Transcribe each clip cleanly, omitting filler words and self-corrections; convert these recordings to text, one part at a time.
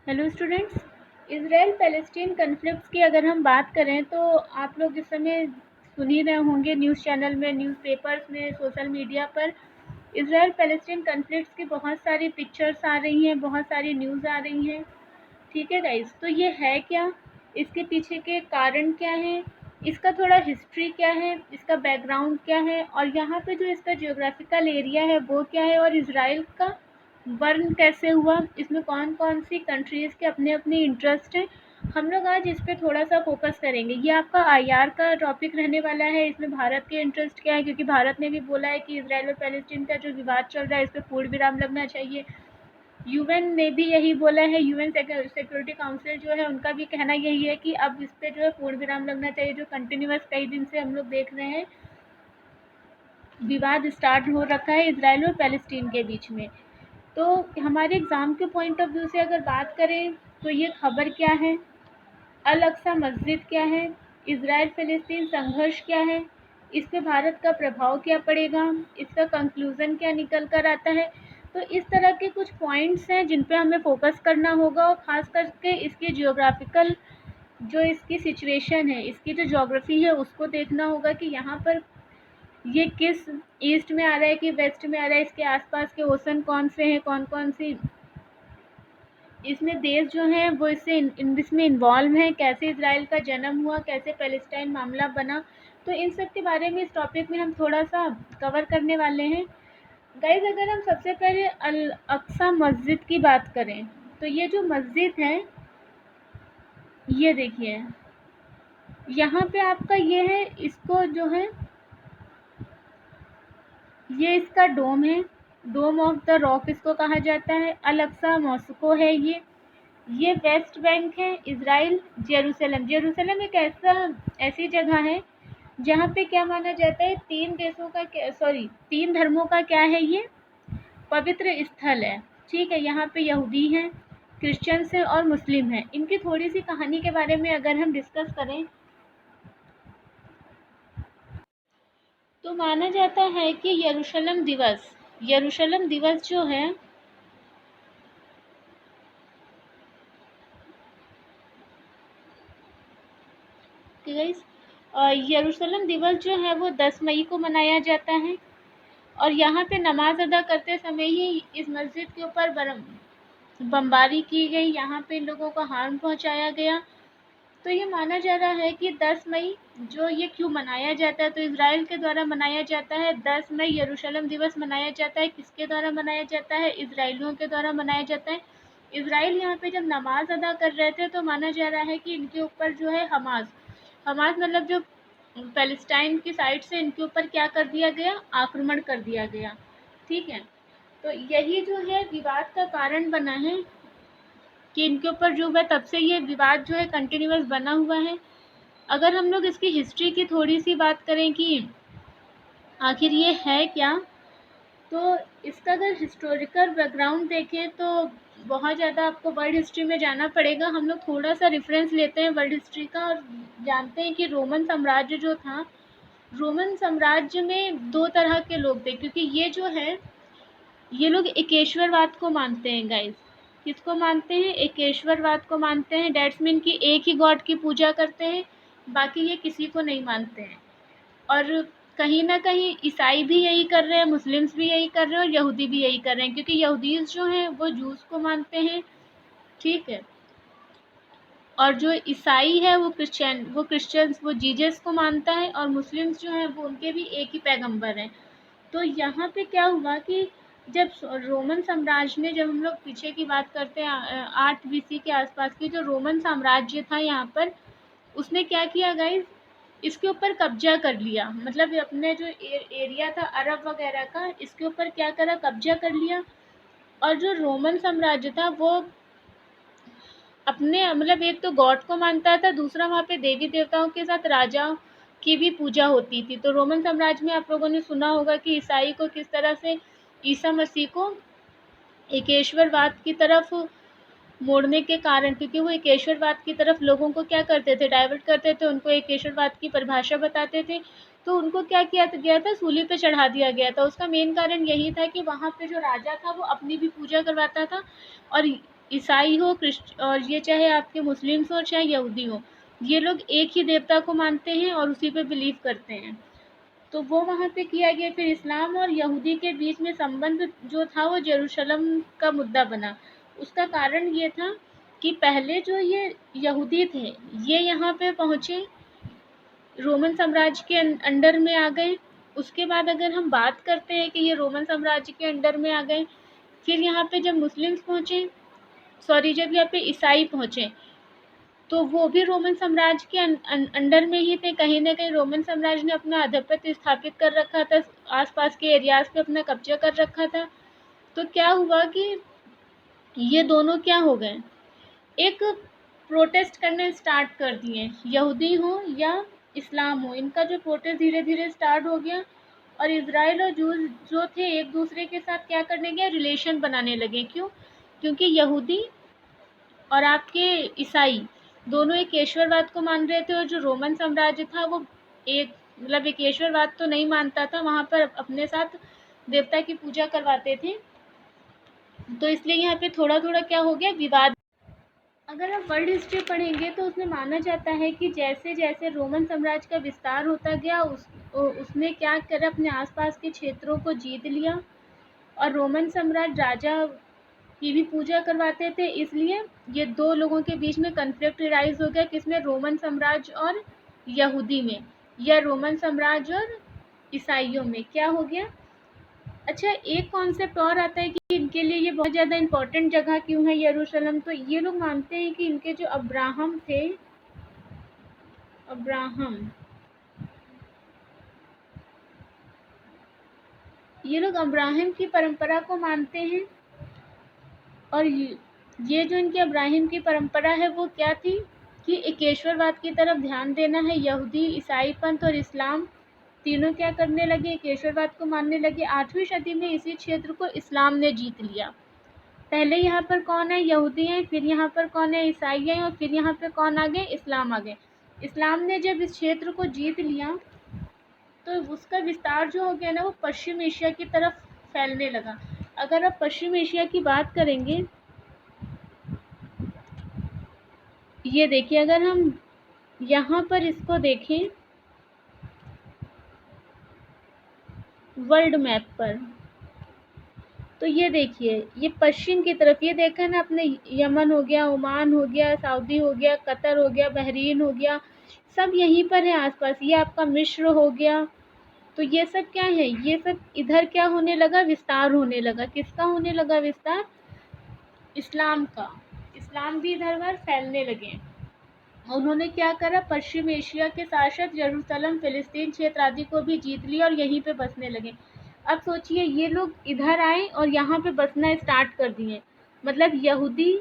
Hello students. Israel Palestine conflicts की अगर हम बात करें तो आप लोग इस समय सुन ही रहे होंगे न्यूज़ चैनल में, न्यूज़पेपर्स में, सोशल मीडिया पर इसराइल पैलेस्टीन कन्फ्लिक्ट्स की बहुत सारी पिक्चर्स आ रही हैं, बहुत सारी न्यूज़ आ रही हैं। ठीक है गाइस, तो ये है क्या, इसके पीछे के कारण क्या हैं, इसका थोड़ा हिस्ट्री क्या है, इसका बैकग्राउंड क्या है, और यहाँ पे जो इसका जियोग्राफिकल एरिया है वो क्या है, और इसराइल का बर्न कैसे हुआ, इसमें कौन कौन सी कंट्रीज़ के अपने अपने इंटरेस्ट हैं। हम लोग आज इस पे थोड़ा सा फोकस करेंगे। ये आपका आईआर का टॉपिक रहने वाला है। इसमें भारत के इंटरेस्ट क्या है, क्योंकि भारत ने भी बोला है कि इसराइल और पैलेस्टीन का जो विवाद चल रहा है इस पर पूर्ण विराम लगना चाहिए। यूएन ने भी यही बोला है। यूएन सिक्योरिटी काउंसिल जो है उनका भी कहना यही है कि अब इस पे जो है पूर्ण विराम लगना चाहिए। जो कंटिन्यूअस कई दिन से हम लोग देख रहे हैं विवाद स्टार्ट हो रखा है इसराइल और पैलेस्टीन के बीच में। तो हमारे एग्ज़ाम के पॉइंट ऑफ व्यू से अगर बात करें तो ये खबर क्या है, अल अक्सा मस्जिद क्या है, इसराइल फ़लस्तीन संघर्ष क्या है, इस पे भारत का प्रभाव क्या पड़ेगा, इसका कंक्लूज़न क्या निकल कर आता है। तो इस तरह के कुछ पॉइंट्स हैं जिन पे हमें फोकस करना होगा, और ख़ास करके इसकी जियोग्राफिकल जो इसकी सिचुएशन है, इसकी जो ज्योग्राफी है उसको देखना होगा कि यहाँ पर ये किस ईस्ट में आ रहा है कि वेस्ट में आ रहा है, इसके आसपास के ओशन कौन से हैं, कौन कौन सी इसमें देश जो हैं वो इसमें इन्वॉल्व हैं, कैसे इजराइल का जन्म हुआ, कैसे पैलेस्टाइन मामला बना। तो इन सब के बारे में इस टॉपिक में हम थोड़ा सा कवर करने वाले हैं गाइज। अगर हम सबसे पहले अल अक्सा मस्जिद की बात करें तो ये जो मस्जिद है, ये देखिए यहाँ पे आपका ये है, इसको जो है ये इसका डोम है, डोम ऑफ द रॉक इसको कहा जाता है। अल अक्सा मॉस्को है ये वेस्ट बैंक है, इसराइल, जेरूसलम। जेरूसलम एक ऐसी जगह है जहाँ पे क्या माना जाता है, तीन धर्मों का क्या है, ये पवित्र स्थल है। ठीक है, यहाँ पे यहूदी हैं, क्रिश्चियंस हैं और मुस्लिम हैं। इनकी थोड़ी सी कहानी के बारे में अगर हम डिस्कस करें तो माना जाता है कि यरूशलम दिवस जो है गाइस, यरूशलेम दिवस जो है वो 10 मई को मनाया जाता है, और यहाँ पे नमाज अदा करते समय ही इस मस्जिद के ऊपर बमबारी की गई, यहाँ पे लोगों को हार्म पहुँचाया गया। तो ये माना जा रहा है कि 10 मई जो ये क्यों मनाया जाता है, तो इसराइल के द्वारा मनाया जाता है। 10 मई यरूशलेम दिवस मनाया जाता है, किसके द्वारा मनाया जाता है, इसराइलियों के द्वारा मनाया जाता है। इसराइल यहाँ पे जब नमाज अदा कर रहे थे तो माना जा रहा है कि इनके ऊपर जो है हमास हमास मतलब जो पैलेस्टाइन की साइड से इनके ऊपर क्या कर दिया गया, आक्रमण कर दिया गया। ठीक है, तो यही जो है विवाद का कारण बना है कि इनके ऊपर जो है तब से ये विवाद जो है कंटिन्यूअस बना हुआ है। अगर हम लोग इसकी हिस्ट्री की थोड़ी सी बात करें कि आखिर ये है क्या, तो इसका अगर हिस्टोरिकल बैकग्राउंड देखें तो बहुत ज़्यादा आपको वर्ल्ड हिस्ट्री में जाना पड़ेगा। हम लोग थोड़ा सा रेफरेंस लेते हैं वर्ल्ड हिस्ट्री का और जानते हैं कि रोमन साम्राज्य जो था, रोमन साम्राज्य में दो तरह के लोग थे, क्योंकि ये जो है ये लोग एकेश्वरवाद को मानते हैं गाइस। किसको मानते हैं, एकेश्वरवाद को मानते हैं। डैट्स मीन कि एक ही गॉड की पूजा करते हैं, बाकी ये किसी को नहीं मानते हैं। और कहीं ना कहीं ईसाई भी यही कर रहे हैं, मुस्लिम्स भी यही कर रहे हैं और यहूदी भी यही कर रहे हैं, क्योंकि यहूदीज जो हैं वो जूस को मानते हैं। ठीक है, और जो ईसाई है वो क्रिश्चियंस वो जीजस को मानता है, और मुस्लिम्स जो हैं वो उनके भी एक ही पैगंबर हैं। तो यहाँ पे क्या हुआ कि जब रोमन साम्राज्य ने, जब हम लोग पीछे की बात करते हैं 8 BC के आसपास की, जो रोमन साम्राज्य था यहाँ पर, उसने क्या किया गाइस, इसके ऊपर कब्जा कर लिया। मतलब अपने जो एरिया था अरब वगैरह का, इसके ऊपर क्या करा, कब्जा कर लिया। और जो रोमन साम्राज्य था वो अपने मतलब एक तो गॉड को मानता था, दूसरा वहाँ पे देवी देवताओं के साथ राजाओं की भी पूजा होती थी। तो रोमन साम्राज्य में आप लोगों ने सुना होगा कि ईसाई को किस तरह से, ईसा मसीह को एकेश्वरवाद की तरफ मोड़ने के कारण, क्योंकि वो एकेश्वरवाद की तरफ लोगों को क्या करते थे, डाइवर्ट करते थे, उनको एकेश्वरवाद की परिभाषा बताते थे। तो उनको क्या किया गया था, सूली पे चढ़ा दिया गया था। उसका मेन कारण यही था कि वहाँ पे जो राजा था वो अपनी भी पूजा करवाता था, और ईसाई हो, और ये चाहे आपके मुस्लिम्स हो चाहे यहूदी हो, ये लोग एक ही देवता को मानते हैं और उसी पे बिलीव करते हैं। तो वो वहाँ पे किया गया। फिर इस्लाम और यहूदी के बीच में संबंध जो था वो यरूशलेम का मुद्दा बना। उसका कारण ये था कि पहले जो ये यहूदी थे, ये यहाँ पे पहुँचे, रोमन साम्राज्य के अंडर में आ गए। उसके बाद अगर हम बात करते हैं कि ये रोमन साम्राज्य के अंडर में आ गए, फिर यहाँ पे जब मुस्लिम्स पहुँचे, जब यहाँ पे ईसाई पहुँचे, तो वो भी रोमन साम्राज्य के अंडर में ही थे। कहीं न कहीं रोमन साम्राज्य ने अपना आधिपत्य स्थापित कर रखा था, आसपास के एरियाज़ पे अपना कब्जा कर रखा था। तो क्या हुआ कि ये दोनों क्या हो गए, एक प्रोटेस्ट करने स्टार्ट कर दिए, यहूदी हो या इस्लाम हो, इनका जो प्रोटेस्ट धीरे धीरे स्टार्ट हो गया। और इज़राइल और जूस जो थे एक दूसरे के साथ क्या करने गए, रिलेशन बनाने लगे। क्यों? क्योंकि यहूदी और आपके ईसाई दोनों एक ईश्वरवाद को मान रहे थे, और जो रोमन साम्राज्य था वो एक ईश्वरवाद तो नहीं मानता था, वहाँ पर अपने साथ देवता की पूजा करवाते थे। तो इसलिए यहाँ पे थोड़ा थोड़ा क्या हो गया, विवाद। अगर आप वर्ल्ड हिस्ट्री पढ़ेंगे तो उसमें माना जाता है कि जैसे जैसे रोमन साम्राज्य का विस्तार होता गया, उसने क्या करा, अपने आसपास के क्षेत्रों को जीत लिया। और रोमन साम्राज्य राजा की भी पूजा करवाते थे, इसलिए ये दो लोगों के बीच में कन्फ्लिक्ट राइज हो गया। किसमें? रोमन साम्राज्य और यहूदी में, या रोमन साम्राज्य और ईसाइयों में। क्या हो गया? अच्छा, एक कॉन्सेप्ट और आता है कि इनके लिए ये बहुत ज़्यादा इम्पोर्टेंट जगह क्यों है यरूशलेम। तो ये लोग मानते हैं कि इनके जो अब्राहम थे, ये लोग अब्राहम की परंपरा को मानते हैं। और ये जो इनकी अब्राहम की परंपरा है वो क्या थी कि एकेश्वरवाद की तरफ ध्यान देना है। यहूदी, ईसाई पंथ और इस्लाम तीनों क्या करने लगे, एकेश्वरवाद को मानने लगे। 8वीं सदी में इसी क्षेत्र को इस्लाम ने जीत लिया। पहले यहाँ पर कौन है? यहूदी हैं, फिर यहाँ पर कौन है? ईसाई हैं, और फिर यहाँ पे कौन आ गए? इस्लाम आ गए। इस्लाम ने जब इस क्षेत्र को जीत लिया तो उसका विस्तार जो हो गया ना, वो पश्चिम एशिया की तरफ फैलने लगा। अगर आप पश्चिम एशिया की बात करेंगे, ये देखिए, अगर हम यहाँ पर इसको देखें वर्ल्ड मैप पर, तो ये देखिए, ये पश्चिम की तरफ, ये देखा ना आपने, यमन हो गया, ओमान हो गया, सऊदी हो गया, कतर हो गया, बहरीन हो गया, सब यहीं पर है आसपास। ये आपका मिस्र हो गया। तो ये सब क्या है, ये सब इधर क्या होने लगा, विस्तार होने लगा। किसका होने लगा विस्तार? इस्लाम का। इस्लाम भी इधर उधर फैलने लगे। उन्होंने क्या करा, पश्चिम एशिया के साथ साथ यरूशलेम, फिलिस्तीन क्षेत्र आदि को भी जीत लिया और यहीं पे बसने लगे। अब सोचिए, ये लोग इधर आए और यहाँ पे बसना स्टार्ट कर दिए। मतलब यहूदी,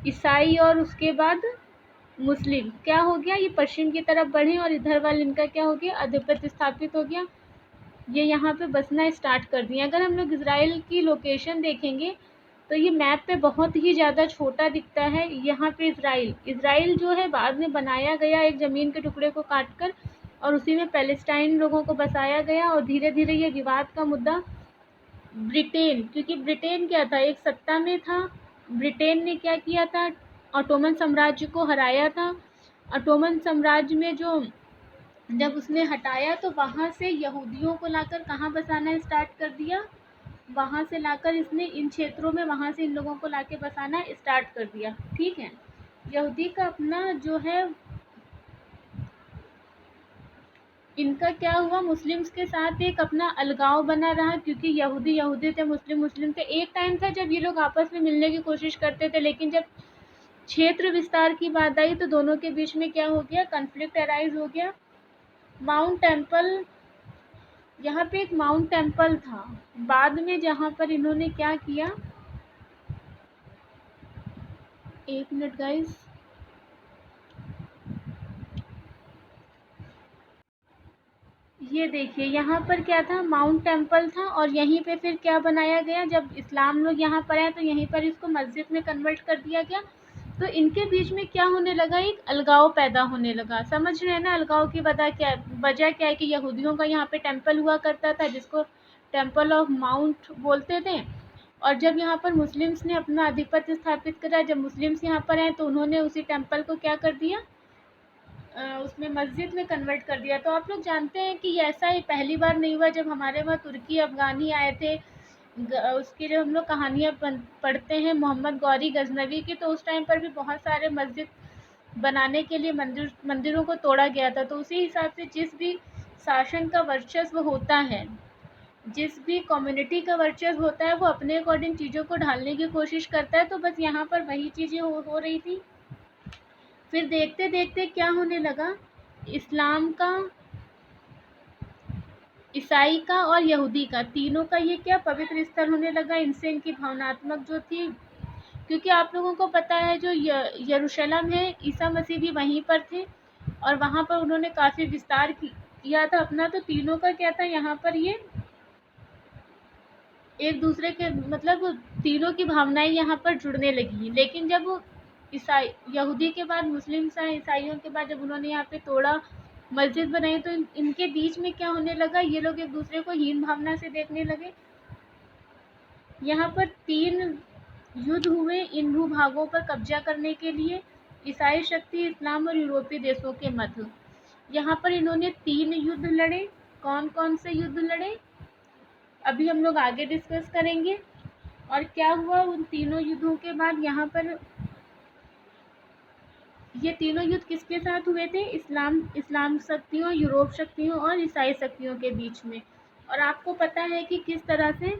ईसाई और उसके बाद मुस्लिम क्या हो गया, ये पश्चिम की तरफ बढ़े और इधर वाले इनका क्या हो गया, आधिपत्य स्थापित हो गया। ये यहाँ पे बसना स्टार्ट कर दिए। अगर हम लोग इजराइल की लोकेशन देखेंगे तो ये मैप पे बहुत ही ज़्यादा छोटा दिखता है। यहाँ पे इजराइल जो है बाद में बनाया गया एक ज़मीन के टुकड़े को काट कर, और उसी में पैलेस्टाइन लोगों को बसाया गया। और धीरे धीरे ये विवाद का मुद्दा ब्रिटेन, क्योंकि ब्रिटेन क्या था, एक सत्ता में था। ब्रिटेन ने क्या किया था, ऑटोमन साम्राज्य को हराया था। ऑटोमन साम्राज्य में जो जब उसने हटाया तो वहाँ से यहूदियों को लाकर कहाँ बसाना स्टार्ट कर दिया, वहाँ से लाकर इसने इन क्षेत्रों में, वहाँ से इन लोगों को लाके बसाना स्टार्ट कर दिया। ठीक है, यहूदी का अपना जो है, इनका क्या हुआ, मुस्लिम्स के साथ एक अपना अलगाव बना रहा, क्योंकि यहूदी यहूदी थे, मुस्लिम मुस्लिम थे। एक टाइम था जब ये लोग आपस में मिलने की कोशिश करते थे, लेकिन जब क्षेत्र विस्तार की बात आई तो दोनों के बीच में क्या हो गया, कन्फ्लिक्ट अराइज हो गया। माउंट टेम्पल, यहाँ पे एक माउंट टेम्पल था, बाद में जहाँ पर इन्होंने क्या किया, एक मिनट गाइस, ये देखिए, यहाँ पर क्या था, माउंट टेम्पल था। और यहीं पे फिर क्या बनाया गया, जब इस्लाम लोग यहाँ पर आए तो यहीं पर इसको मस्जिद में कन्वर्ट कर दिया गया। तो इनके बीच में क्या होने लगा, एक अलगाव पैदा होने लगा। समझ रहे हैं ना अलगाव की वजह क्या है कि यहूदियों का यहाँ पे टेम्पल हुआ करता था, जिसको टेम्पल ऑफ माउंट बोलते थे। और जब यहाँ पर मुस्लिम्स ने अपना आधिपत्य स्थापित करा, जब मुस्लिम्स यहाँ पर आए तो उन्होंने उसी टेम्पल को क्या कर दिया, उसमें मस्जिद में कन्वर्ट कर दिया। तो आप लोग जानते हैं कि ऐसा ही पहली बार नहीं हुआ। जब हमारे वहाँ तुर्की अफ़गानी आए थे, उसकी जब हम लोग कहानियाँ पढ़ते हैं मोहम्मद गौरी गजनवी की, तो उस टाइम पर भी बहुत सारे मस्जिद बनाने के लिए मंदिरों को तोड़ा गया था। तो उसी हिसाब से जिस भी शासन का वर्चस्व होता है, जिस भी कम्युनिटी का वर्चस्व होता है, वो अपने अकॉर्डिंग चीज़ों को ढालने की कोशिश करता है। तो बस यहाँ पर वही चीज़ें हो रही थी। फिर देखते देखते क्या होने लगा, इस्लाम का, ईसाई का और यहूदी का, तीनों का ये क्या पवित्र स्थल होने लगा। इनसे इनकी भावनात्मक जो थी, क्योंकि आप लोगों को पता है जो यरूशलेम है, ईसा मसीह भी वहीं पर थे और वहाँ पर उन्होंने काफ़ी विस्तार किया था अपना। तो तीनों का क्या था, यहाँ पर ये एक दूसरे के मतलब तीनों की भावनाएं यहाँ पर जुड़ने लगी। लेकिन जब ईसाई, यहूदी के बाद मुस्लिम्स आए, ईसाइयों के बाद जब उन्होंने यहाँ पे तोड़ा, मस्जिद बनाई, तो इनके बीच में क्या होने लगा, ये लोग एक दूसरे को हीन भावना से देखने लगे। यहाँ पर 3 युद्ध हुए इन भूभागों पर कब्जा करने के लिए, ईसाई शक्ति, इस्लाम और यूरोपीय देशों के मध्य। यहाँ पर इन्होंने 3 युद्ध लड़े। कौन कौन से युद्ध लड़े अभी हम लोग आगे डिस्कस करेंगे। और क्या हुआ उन तीनों युद्धों के बाद, यहाँ पर ये तीनों युद्ध किसके साथ हुए थे, इस्लाम शक्तियों, यूरोप शक्तियों और ईसाई शक्तियों के बीच में। और आपको पता है कि किस तरह से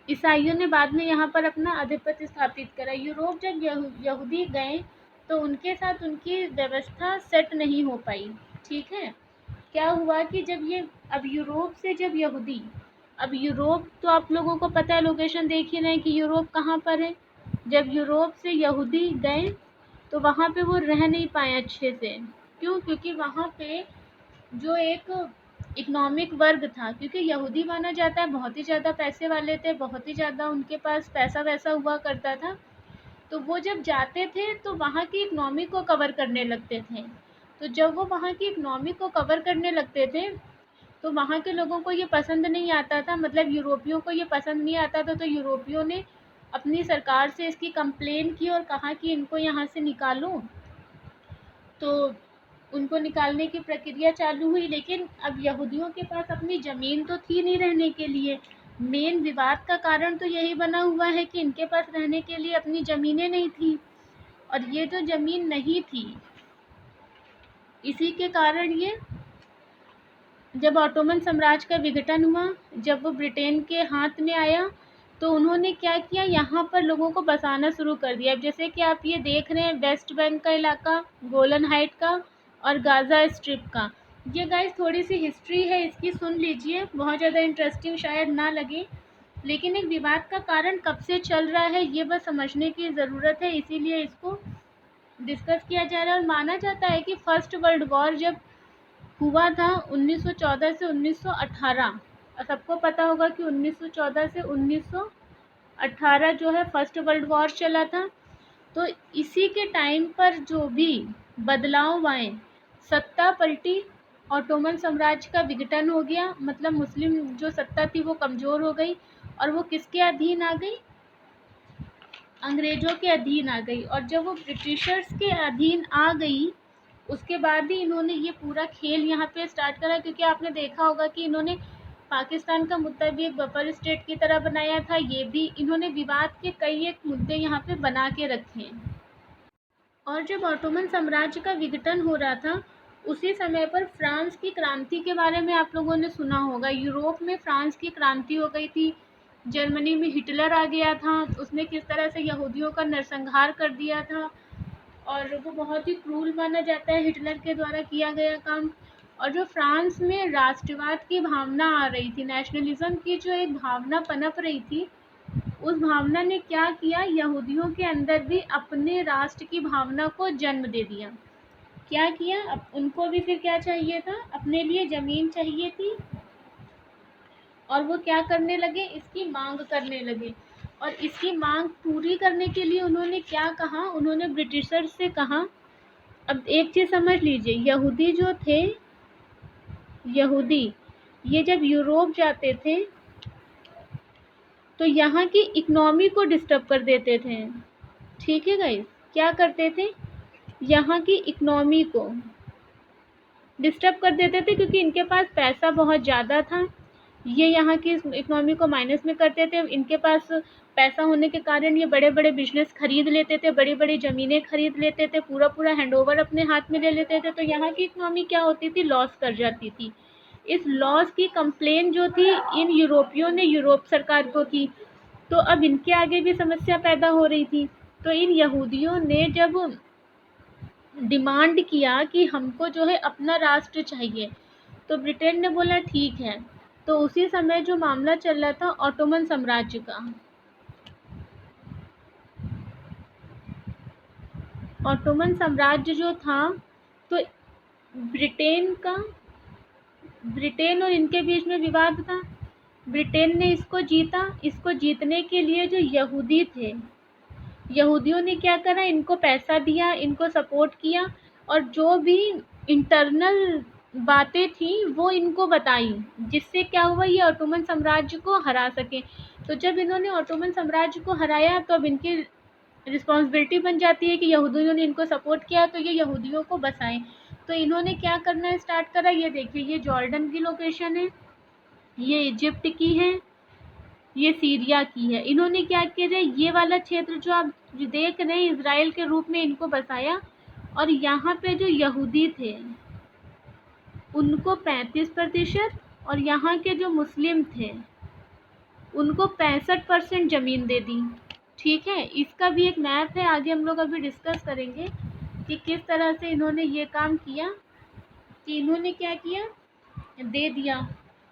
ईसाइयों ने बाद में यहाँ पर अपना आधिपत्य स्थापित करा। यूरोप जब यहूदी गए तो उनके साथ उनकी व्यवस्था सेट नहीं हो पाई। ठीक है, क्या हुआ कि जब ये अब यूरोप से जब यहूदी, अब यूरोप तो आप लोगों को पता है, लोकेशन देख ही रहे हैं कि यूरोप कहाँ पर है। जब यूरोप से यहूदी गए तो वहाँ पे वो रह नहीं पाए अच्छे से। क्यों? क्योंकि वहाँ पे जो एक इकोनॉमिक वर्ग था, क्योंकि यहूदी माना जाता है बहुत ही ज़्यादा पैसे वाले थे, बहुत ही ज़्यादा उनके पास पैसा वैसा हुआ करता था। तो वो जब जाते थे तो वहाँ की इकोनॉमी को कवर करने लगते थे। तो जब वो वहाँ की इकोनॉमी को कवर करने लगते थे तो वहाँ के लोगों को ये पसंद नहीं आता था, मतलब यूरोपियों को ये पसंद नहीं आता था। तो यूरोपियों ने अपनी सरकार से इसकी कंप्लेन की और कहा कि इनको यहाँ से निकालो। तो उनको निकालने की प्रक्रिया चालू हुई। लेकिन अब यहूदियों के पास अपनी ज़मीन तो थी नहीं रहने के लिए। मेन विवाद का कारण तो यही बना हुआ है कि इनके पास रहने के लिए अपनी ज़मीनें नहीं थी, और ये जो ज़मीन नहीं थी, इसी के कारण ये जब ऑटोमन साम्राज्य का विघटन हुआ, जब वो ब्रिटेन के हाथ में आया, तो उन्होंने क्या किया, यहाँ पर लोगों को बसाना शुरू कर दिया। अब जैसे कि आप ये देख रहे हैं, वेस्ट बैंक का इलाका, गोलन हाइट का और गाज़ा स्ट्रिप का। ये गाइस थोड़ी सी हिस्ट्री है, इसकी सुन लीजिए, बहुत ज़्यादा इंटरेस्टिंग शायद ना लगे, लेकिन एक विवाद का कारण कब से चल रहा है ये बस समझने की ज़रूरत है, इसीलिए इसको डिस्कस किया जा रहा है। और माना जाता है कि फर्स्ट वर्ल्ड वॉर जब हुआ था 1914 से 1918, सबको पता होगा कि 1914 से 1918 जो है फर्स्ट वर्ल्ड वॉर चला था। तो इसी के टाइम पर जो भी बदलाव आए, सत्ता पलटी, ऑटोमन साम्राज्य का विघटन हो गया, मतलब मुस्लिम जो सत्ता थी वो कमज़ोर हो गई और वो किसके अधीन आ गई, अंग्रेज़ों के अधीन आ गई। और जब वो ब्रिटिशर्स के अधीन आ गई, उसके बाद ही इन्होंने ये पूरा खेल यहाँ पे स्टार्ट करा। क्योंकि आपने देखा होगा कि इन्होंने पाकिस्तान का मुद्दा भी एक बफर स्टेट की तरह बनाया था। ये भी इन्होंने विवाद के कई एक मुद्दे यहाँ पे बना के रखे हैं। और जब ऑटोमन साम्राज्य का विघटन हो रहा था, उसी समय पर फ्रांस की क्रांति के बारे में आप लोगों ने सुना होगा। यूरोप में फ्रांस की क्रांति हो गई थी, जर्मनी में हिटलर आ गया था, उसने किस तरह से यहूदियों का नरसंहार कर दिया था, और वो बहुत ही क्रूर माना जाता है हिटलर के द्वारा किया गया काम। और जो फ्रांस में राष्ट्रवाद की भावना आ रही थी, नेशनलिज्म की जो एक भावना पनप रही थी, उस भावना ने क्या किया, यहूदियों के अंदर भी अपने राष्ट्र की भावना को जन्म दे दिया। क्या किया, अब उनको भी फिर क्या चाहिए था, अपने लिए ज़मीन चाहिए थी, और वो क्या करने लगे, इसकी मांग करने लगे। और इसकी मांग पूरी करने के लिए उन्होंने क्या कहा, उन्होंने ब्रिटिशर्स से कहा। अब एक चीज़ समझ लीजिए, यहूदी जो थे, यहूदी ये जब यूरोप जाते थे तो यहाँ की इकोनॉमी को डिस्टर्ब कर देते थे। ठीक है गाइस, क्या करते थे, यहाँ की इकोनॉमी को डिस्टर्ब कर देते थे क्योंकि इनके पास पैसा बहुत ज़्यादा था। ये यहाँ की इकोनॉमी को माइनस में करते थे। इनके पास पैसा होने के कारण ये बड़े बड़े बिजनेस खरीद लेते थे, बड़ी बड़ी ज़मीनें खरीद लेते थे, पूरा पूरा हैंडओवर अपने हाथ में ले लेते थे। तो यहाँ की इकोनॉमी क्या होती थी, लॉस कर जाती थी। इस लॉस की कंप्लेन जो थी इन यूरोपियों ने यूरोप सरकार को की, तो अब इनके आगे भी समस्या पैदा हो रही थी। तो इन यहूदियों ने जब डिमांड किया कि हमको जो है अपना राष्ट्र चाहिए, तो ब्रिटेन ने बोला ठीक है। तो उसी समय जो मामला चल रहा था ऑटोमन साम्राज्य का, ऑटोमन साम्राज्य जो था, तो ब्रिटेन और इनके बीच में विवाद था। ब्रिटेन ने इसको जीता। इसको जीतने के लिए जो यहूदी थे, यहूदियों ने क्या करा, इनको पैसा दिया, इनको सपोर्ट किया, और जो भी इंटरनल बातें थी वो इनको बताई, जिससे क्या हुआ, ये ऑटोमन साम्राज्य को हरा सके। तो जब इन्होंने ऑटोमन साम्राज्य को हराया तो अब इनकी रिस्पॉन्सिबिलिटी बन जाती है कि यहूदियों ने इनको सपोर्ट किया तो ये यहूदियों को बसाएं। तो इन्होंने क्या करना स्टार्ट करा, ये देखिए, ये जॉर्डन की लोकेशन है, ये इजिप्ट की है, ये सीरिया की है। इन्होंने क्या किया, ये वाला क्षेत्र जो आप देख रहे हैं इजराइल के रूप में इनको बसाया, और यहाँ पे जो यहूदी थे उनको 35% और यहाँ के जो मुस्लिम थे उनको 65% ज़मीन दे दी। ठीक है, इसका भी एक मैप है, आगे हम लोग अभी डिस्कस करेंगे कि किस तरह से इन्होंने ये काम किया, कि इन्होंने क्या किया, दे दिया।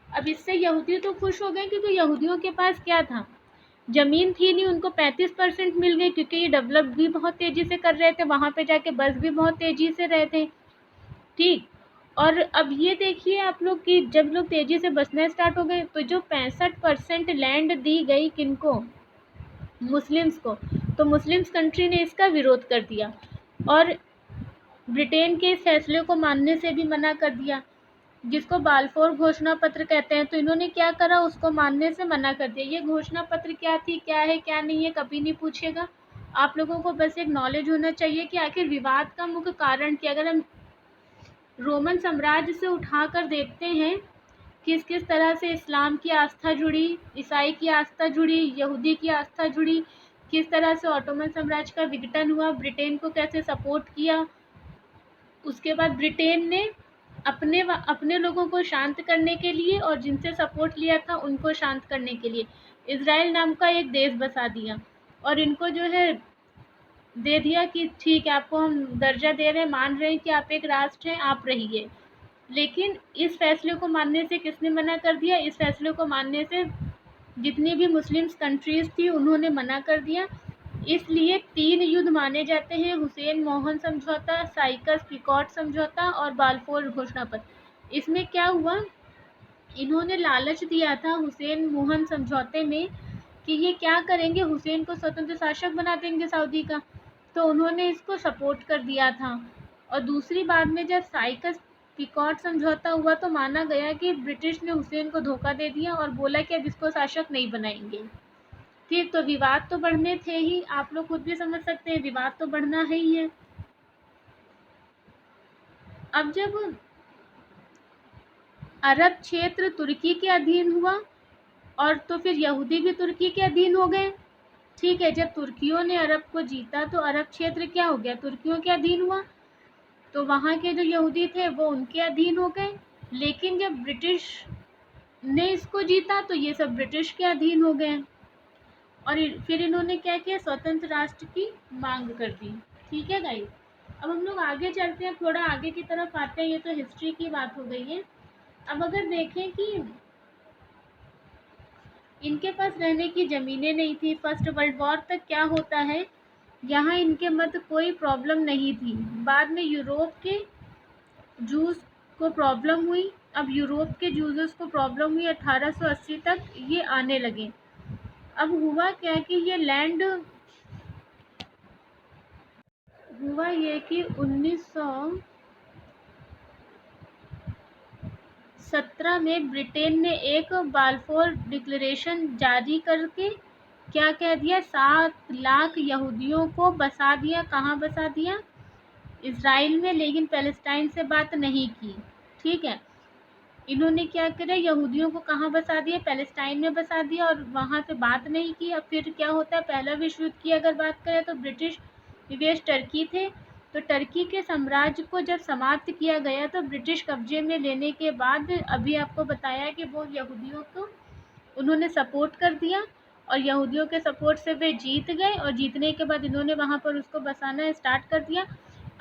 अब इससे यहूदी तो खुश हो गए क्योंकि यहूदियों के पास क्या था, ज़मीन थी नहीं, उनको 35% मिल गई क्योंकि ये डेवलप भी बहुत तेज़ी से कर रहे थे, वहाँ पे जाके बस भी बहुत तेज़ी से रहे थे। ठीक, और अब ये देखिए आप लोग कि जब लोग तेज़ी से बसना स्टार्ट हो गए तो जो 65% लैंड दी गई किनको, मुस्लिम्स को, तो मुस्लिम्स कंट्री ने इसका विरोध कर दिया और ब्रिटेन के इस फैसले को मानने से भी मना कर दिया, जिसको बाल्फोर घोषणा पत्र कहते हैं। तो इन्होंने क्या करा, उसको मानने से मना कर दिया। ये घोषणा पत्र क्या थी, क्या है, क्या नहीं है, कभी नहीं पूछेगा। आप लोगों को बस एक नॉलेज होना चाहिए कि आखिर विवाद का मुख्य कारण क्या। अगर हम रोमन साम्राज्य से उठाकर देखते हैं किस किस तरह से इस्लाम की आस्था जुड़ी, ईसाई की आस्था जुड़ी, यहूदी की आस्था जुड़ी, किस तरह से ऑटोमन साम्राज्य का विघटन हुआ, ब्रिटेन को कैसे सपोर्ट किया, उसके बाद ब्रिटेन ने अपने लोगों को शांत करने के लिए और जिनसे सपोर्ट लिया था उनको शांत करने के लिए इज़राइल नाम का एक देश बसा दिया, और इनको जो है दे दिया कि ठीक है, आपको हम दर्जा दे रहे हैं, मान रहे हैं कि आप एक राष्ट्र हैं, आप रहिए। लेकिन इस फैसले को मानने से किसने मना कर दिया, इस फैसले को मानने से जितनी भी मुस्लिम्स कंट्रीज़ थी उन्होंने मना कर दिया। इसलिए 3 युद्ध माने जाते हैं, हुसैन मोहन समझौता, साइकस पिकॉट समझौता और बाल्फोर घोषणा पत्र। इसमें क्या हुआ, इन्होंने लालच दिया था हुसैन मोहन समझौते में कि ये क्या करेंगे, हुसैन को स्वतंत्र शासक बना देंगे सऊदी का, तो उन्होंने इसको सपोर्ट कर दिया था। और दूसरी बात में जब साइकस पिकॉट समझौता हुआ तो माना गया कि ब्रिटिश ने हुसैन को धोखा दे दिया और बोला कि अब इसको शासक नहीं बनाएंगे। ठीक, तो विवाद तो बढ़ने थे ही, आप लोग खुद भी समझ सकते हैं, विवाद तो बढ़ना है ही है। अब जब अरब क्षेत्र तुर्की के अधीन हुआ और तो फिर यहूदी भी तुर्की के अधीन हो गए। ठीक है, जब तुर्कियों ने अरब को जीता तो अरब क्षेत्र क्या हो गया, तुर्कियों के अधीन हुआ, तो वहाँ के जो यहूदी थे वो उनके अधीन हो गए। लेकिन जब ब्रिटिश ने इसको जीता तो ये सब ब्रिटिश के अधीन हो गए, और फिर इन्होंने क्या किया, स्वतंत्र राष्ट्र की मांग कर दी। ठीक है गाइस, अब हम लोग आगे चलते हैं, थोड़ा आगे की तरफ आते हैं, ये तो हिस्ट्री की बात हो गई है। अब अगर देखें कि इनके पास रहने की ज़मीनें नहीं थी, फर्स्ट वर्ल्ड वॉर तक क्या होता है, यहाँ इनके मध्य कोई प्रॉब्लम नहीं थी। बाद में यूरोप के जूस को प्रॉब्लम हुई। अब यूरोप के जूसर्स को प्रॉब्लम हुई 1880 तक ये आने लगे। अब हुआ क्या कि ये लैंड हुआ ये कि 1900 1917 में ब्रिटेन ने एक बाल्फोर डिक्लेरेशन जारी करके क्या कह दिया, 7 लाख यहूदियों को बसा दिया। कहाँ बसा दिया? इज़राइल में, लेकिन पैलेस्टाइन से बात नहीं की। ठीक है, इन्होंने क्या करा, यहूदियों को कहाँ बसा दिया? पैलेस्टाइन में बसा दिया और वहाँ से बात नहीं की। अब फिर क्या होता है, पहला विश्व युद्ध की अगर बात करें तो ब्रिटिश निवेश टर्की थे, तो टर्की के साम्राज्य को जब समाप्त किया गया तो ब्रिटिश कब्जे में लेने के बाद अभी आपको बताया कि वो यहूदियों को उन्होंने सपोर्ट कर दिया और यहूदियों के सपोर्ट से वे जीत गए और जीतने के बाद इन्होंने वहाँ पर उसको बसाना स्टार्ट कर दिया।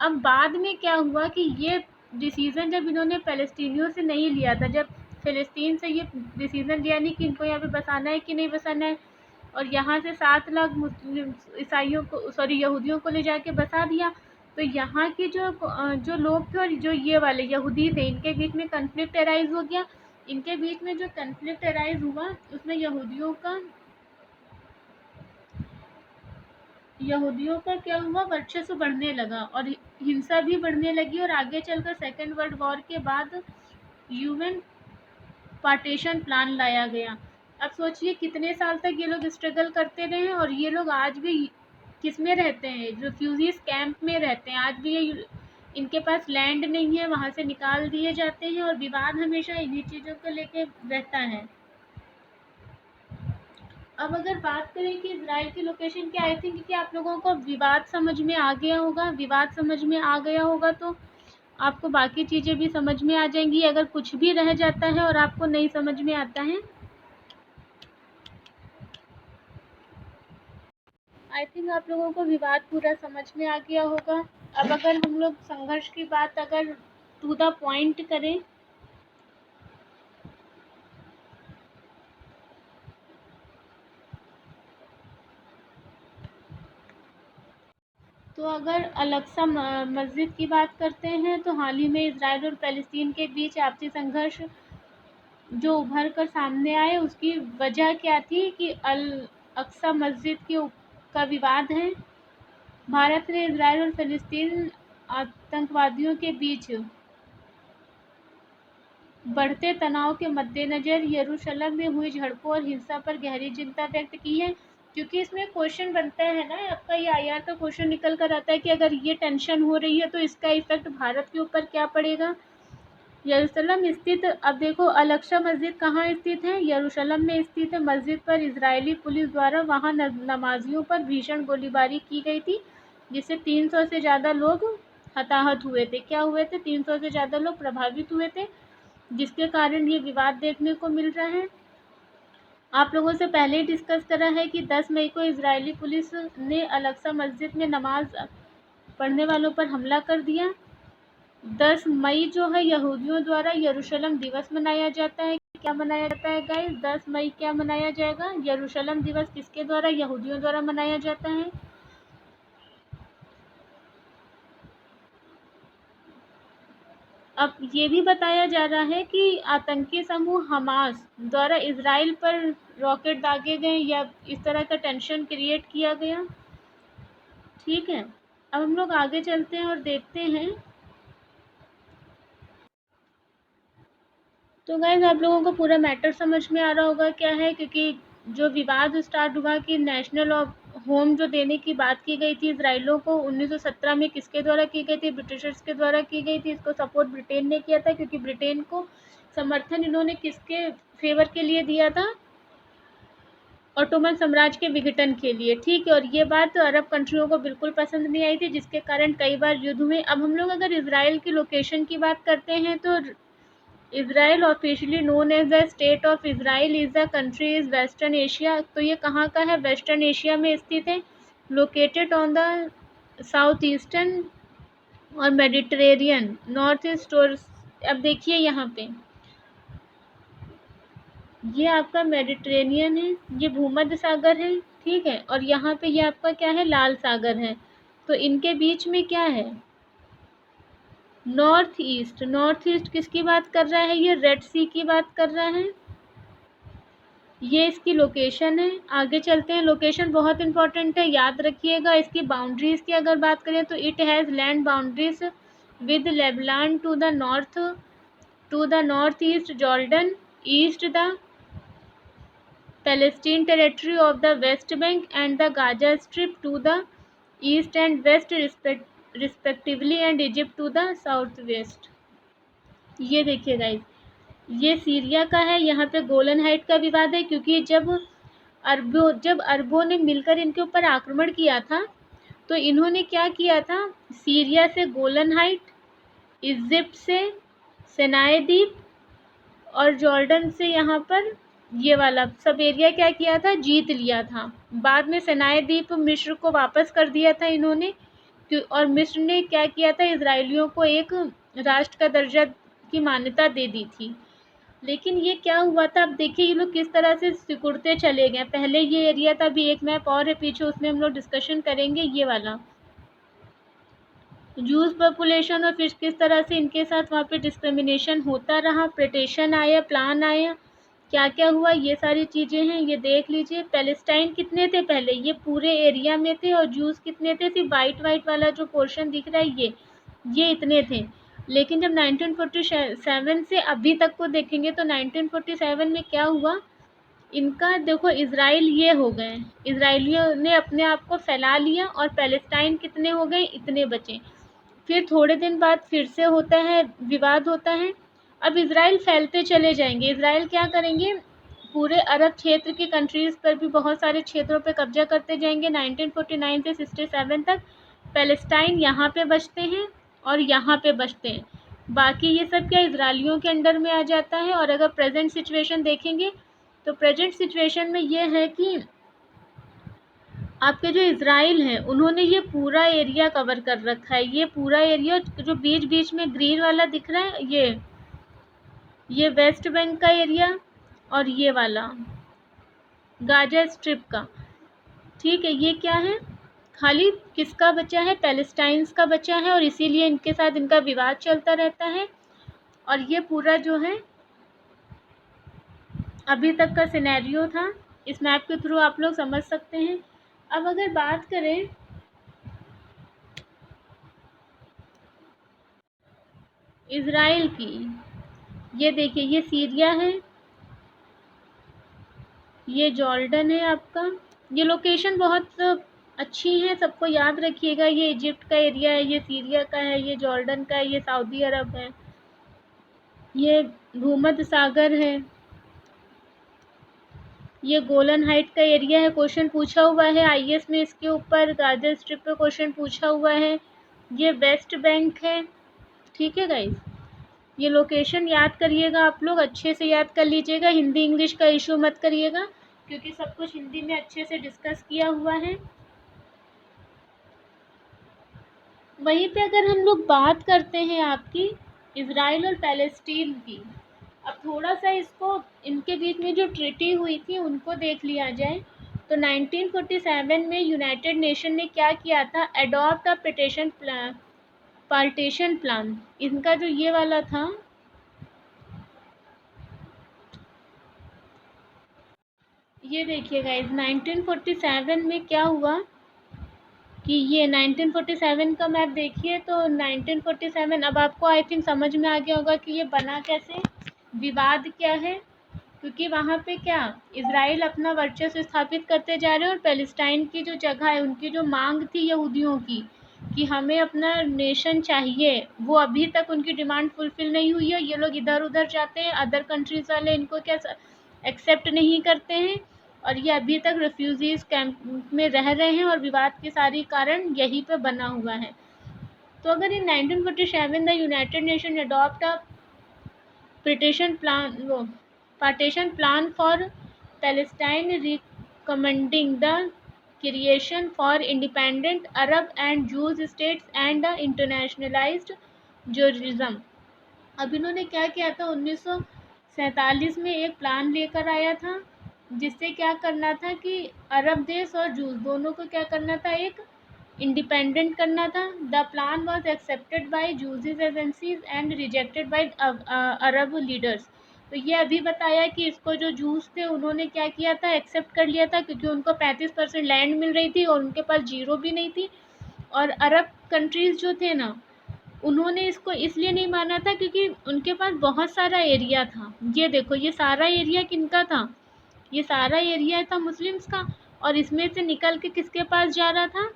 अब बाद में क्या हुआ कि ये डिसीज़न जब इन्होंने फ़लस्तीनियों से नहीं लिया था, जब फ़लस्तीन से ये डिसीज़न लिया नहीं कि इनको यहाँ पे बसाना है कि नहीं बसाना है, और यहाँ से 7 लाख मुस्लिम ईसाइयों को यहूदियों को ले जाके बसा दिया, तो यहाँ के जो लोग थे और जो ये वाले यहूदी थे, इनके बीच में कन्फ्लिक्ट अराइज़ हो गया। इनके बीच में जो कन्फ्लिक्ट अराइज़ हुआ उसमें यहूदियों का क्या हुआ, वर्चस्व बढ़ने लगा और हिंसा भी बढ़ने लगी और आगे चलकर सेकेंड वर्ल्ड वॉर के बाद यूएन पार्टीशन प्लान लाया गया। अब सोचिए कितने साल तक ये लोग स्ट्रगल करते रहे और ये लोग आज भी किस में रहते हैं, रिफ्यूजीज कैंप में रहते हैं। आज भी ये इनके पास लैंड नहीं है, वहाँ से निकाल दिए जाते हैं और विवाद हमेशा इन्हीं चीज़ों को लेके रहता है। अब अगर बात करें कि इजराइल की लोकेशन क्या, आई थिंक कि आप लोगों को विवाद समझ में आ गया होगा। विवाद समझ में आ गया होगा तो आपको बाकी चीज़ें भी समझ में आ जाएंगी। अगर कुछ भी रह जाता है और आपको नहीं समझ में आता है, आई थिंक आप लोगों को विवाद पूरा समझ में आ गया होगा। अब अगर हम लोग संघर्ष की बात अगर टू द पॉइंट करें, तो अगर अल-अक्सा मस्जिद की बात करते हैं तो हाल ही में इजराइल और फ़लस्तीन के बीच आपसी संघर्ष जो उभर कर सामने आए, उसकी वजह क्या थी कि अल-अक्सा मस्जिद का विवाद है। भारत ने इजराइल और फ़लस्तीन आतंकवादियों के बीच बढ़ते तनाव के मद्देनज़र यरूशलेम में हुई झड़पों और हिंसा पर गहरी चिंता व्यक्त की है। क्योंकि इसमें क्वेश्चन बनता है ना, आपका ये आईआर का क्वेश्चन निकल कर आता है कि अगर ये टेंशन हो रही है तो इसका इफेक्ट भारत के ऊपर क्या पड़ेगा। यरूशलेम स्थित, अब देखो अल-अक्सा मस्जिद कहाँ स्थित है, यरूशलेम में स्थित है। मस्जिद पर इजरायली पुलिस द्वारा वहाँ नमाजियों पर भीषण गोलीबारी की गई थी, जिससे 300 से ज़्यादा लोग हताहत हुए थे। क्या हुए थे? 300 से ज़्यादा लोग प्रभावित हुए थे, जिसके कारण ये विवाद देखने को मिल रहा है। आप लोगों से पहले ही डिस्कस करा है कि 10 मई को इजरायली पुलिस ने अल-अक्सा मस्जिद में नमाज पढ़ने वालों पर हमला कर दिया। 10 मई जो है यहूदियों द्वारा यरूशलेम दिवस मनाया जाता है। क्या मनाया जाता है गाइस? 10 मई क्या मनाया जाएगा? यरूशलेम दिवस किसके द्वारा? यहूदियों द्वारा मनाया जाता है। अब ये भी बताया जा रहा है कि आतंकी समूह हमास द्वारा इजराइल पर रॉकेट दागे गए या इस तरह का टेंशन क्रिएट किया गया। ठीक है, अब हम लोग आगे चलते हैं और देखते हैं। तो गाइस आप लोगों को पूरा मैटर समझ में आ रहा होगा क्या है, क्योंकि जो विवाद स्टार्ट हुआ कि नेशनल होम जो देने की बात की गई थी इजराइलों को 1917 में, किसके द्वारा की गई थी? ब्रिटिशर्स के द्वारा की गई थी। इसको सपोर्ट ब्रिटेन ने किया था, क्योंकि ब्रिटेन को समर्थन इन्होंने किसके फेवर के लिए दिया था? ऑटोमन साम्राज्य के विघटन के लिए। ठीक है, और ये बात अरब कंट्रियों को बिल्कुल पसंद नहीं आई थी, जिसके कारण कई बार युद्ध हुए। अब हम लोग अगर इजराइल की लोकेशन की बात करते हैं तो Israel officially known as the state of Israel is the country is Western Asia. तो ये कहाँ का है? वेस्टर्न एशिया में स्थित है, located on the south eastern और मेडिटेरेनियन नॉर्थ ईस्ट। और अब देखिए यहाँ पे ये आपका मेडिटेरेनियन है, ये भूमध्य सागर है। ठीक है, और यहाँ पे ये आपका क्या है? लाल सागर है। तो इनके बीच में क्या है? North east. नॉर्थ ईस्ट किसकी बात कर रहा है? ये रेड सी की बात कर रहा है। ये इसकी लोकेशन है। आगे चलते हैं, लोकेशन बहुत इंपॉर्टेंट है, याद रखिएगा। इसकी बाउंड्रीज की अगर बात करें तो it has land boundaries with Lebanon to the north to the northeast Jordan, east the Palestine territory of the West Bank and the Gaza Strip to the east and west respectively, and Egypt to the southwest. ये देखिए guys, ये Syria का है, यहाँ पे गोलन height का विवाद है, क्योंकि जब अरबों ने मिलकर इनके ऊपर आक्रमण किया था, तो इन्होंने क्या किया था, सीरिया से गोलन हाइट, इजिप्ट से सिनाई द्वीप और जॉर्डन से यहाँ पर ये वाला सब एरिया क्या किया था, जीत लिया था। बाद में सिनाई द्वीप मिस्र को वापस कर दिया था इन्होंने, और मिस्र ने क्या किया था, इजराइलियों को एक राष्ट्र का दर्जा की मान्यता दे दी थी। लेकिन ये क्या हुआ था, अब देखिए ये लोग किस तरह से सिकुड़ते चले गए। पहले ये एरिया था, अभी एक मैप और है पीछे, उसमें हम लोग डिस्कशन करेंगे ये वाला जूस पॉपुलेशन, और फिर किस तरह से इनके साथ वहाँ पे डिस्क्रिमिनेशन होता रहा, पिटीशन आया, प्लान आया, क्या क्या हुआ, ये सारी चीज़ें हैं, ये देख लीजिए। पैलेस्टाइन कितने थे पहले, ये पूरे एरिया में थे, और जूस कितने थे, सिर्फ वाइट वाला जो पोर्शन दिख रहा है ये इतने थे। लेकिन जब 1947 से अभी तक को देखेंगे तो 1947 में क्या हुआ, इनका देखो इजराइल ये हो गए, इजराइलियों ने अपने आप को फैला लिया, और पैलेस्टाइन कितने हो गए, इतने बचे। फिर थोड़े दिन बाद फिर से होता है, विवाद होता है। अब इजराइल फैलते चले जाएंगे, इजराइल क्या करेंगे, पूरे अरब क्षेत्र की कंट्रीज़ पर भी बहुत सारे क्षेत्रों पर कब्जा करते जाएंगे। 1949 से 67 तक पैलेस्टाइन यहाँ पे बचते हैं और यहाँ पे बचते हैं, बाकी ये सब क्या इजराइलियों के अंडर में आ जाता है। और अगर प्रेजेंट सिचुएशन देखेंगे तो प्रेजेंट सिचुएशन में ये है कि आपके जो इजराइल हैं उन्होंने ये पूरा एरिया कवर कर रखा है, ये पूरा एरिया जो बीच बीच में ग्रीन वाला दिख रहा है, ये वेस्ट बैंक का एरिया, और ये वाला गाजा स्ट्रिप का, ठीक है। ये क्या है, खाली किसका बचा है, पैलेस्टाइन्स का बचा है, और इसीलिए इनके साथ इनका विवाद चलता रहता है। और ये पूरा जो है अभी तक का सिनेरियो था, इस मैप के थ्रू आप लोग समझ सकते हैं। अब अगर बात करें इजराइल की, ये देखिए ये सीरिया है, ये जॉर्डन है आपका, ये लोकेशन बहुत अच्छी है, सबको याद रखिएगा। ये इजिप्ट का एरिया है, ये सीरिया का है, ये जॉर्डन का है, ये सऊदी अरब है, ये भूमध्य सागर है, ये गोलन हाइट का एरिया है, क्वेश्चन पूछा हुआ है आईएएस में इसके ऊपर, गाजा स्ट्रिप पे क्वेश्चन पूछा हुआ है। ये वेस्ट बैंक है, ठीक है गाइस। ये लोकेशन याद करिएगा, आप लोग अच्छे से याद कर लीजिएगा, हिंदी इंग्लिश का इशू मत करिएगा, क्योंकि सब कुछ हिंदी में अच्छे से डिस्कस किया हुआ है। वहीं पे अगर हम लोग बात करते हैं आपकी इजराइल और पैलेस्टीन की, अब थोड़ा सा इसको इनके बीच में जो ट्रीटी हुई थी उनको देख लिया जाए। तो 1947 में यूनाइटेड नेशन ने क्या किया था, एडॉप्ट अ पार्टीशन प्लान, इनका जो ये वाला था, ये देखिए गाइस 1947 में क्या हुआ कि ये 1947 का मैप देखिए, तो 1947 अब आपको आई थिंक समझ में आ गया होगा कि ये बना कैसे, विवाद क्या है, क्योंकि वहाँ पे क्या इजराइल अपना वर्चस्व स्थापित करते जा रहे हैं, और पैलेस्टाइन की जो जगह है, उनकी जो मांग थी यहूदियों की कि हमें अपना नेशन चाहिए, वो अभी तक उनकी डिमांड फुलफिल नहीं हुई है। ये लोग इधर उधर जाते हैं, अदर कंट्रीज़ वाले इनको क्या एक्सेप्ट नहीं करते हैं, और ये अभी तक रेफ्यूजीज कैंप में रह रहे हैं, और विवाद के सारे कारण यहीं पे बना हुआ है। तो अगर इन 1947 the United nation adopt a partition plan for Palestine, recommending the creation for independent Arab and Jewish states and the internationalized Judaism। अब इन्होंने क्या किया था, 1947 में एक प्लान लेकर आया था, जिससे क्या करना था कि अरब देश और जूस दोनों को क्या करना था, एक इंडिपेंडेंट करना था। The plan was accepted by Jewish agencies and rejected by Arab leaders. तो ये अभी बताया कि इसको जो जूस थे उन्होंने क्या किया था, एक्सेप्ट कर लिया था, क्योंकि उनको 35% लैंड मिल रही थी और उनके पास जीरो भी नहीं थी। और अरब कंट्रीज़ जो थे ना, उन्होंने इसको इसलिए नहीं माना था क्योंकि उनके पास बहुत सारा एरिया था। ये देखो, ये सारा एरिया किनका था? ये सारा एरिया था मुस्लिम्स का, और इसमें से निकल के किसके पास जा रहा था?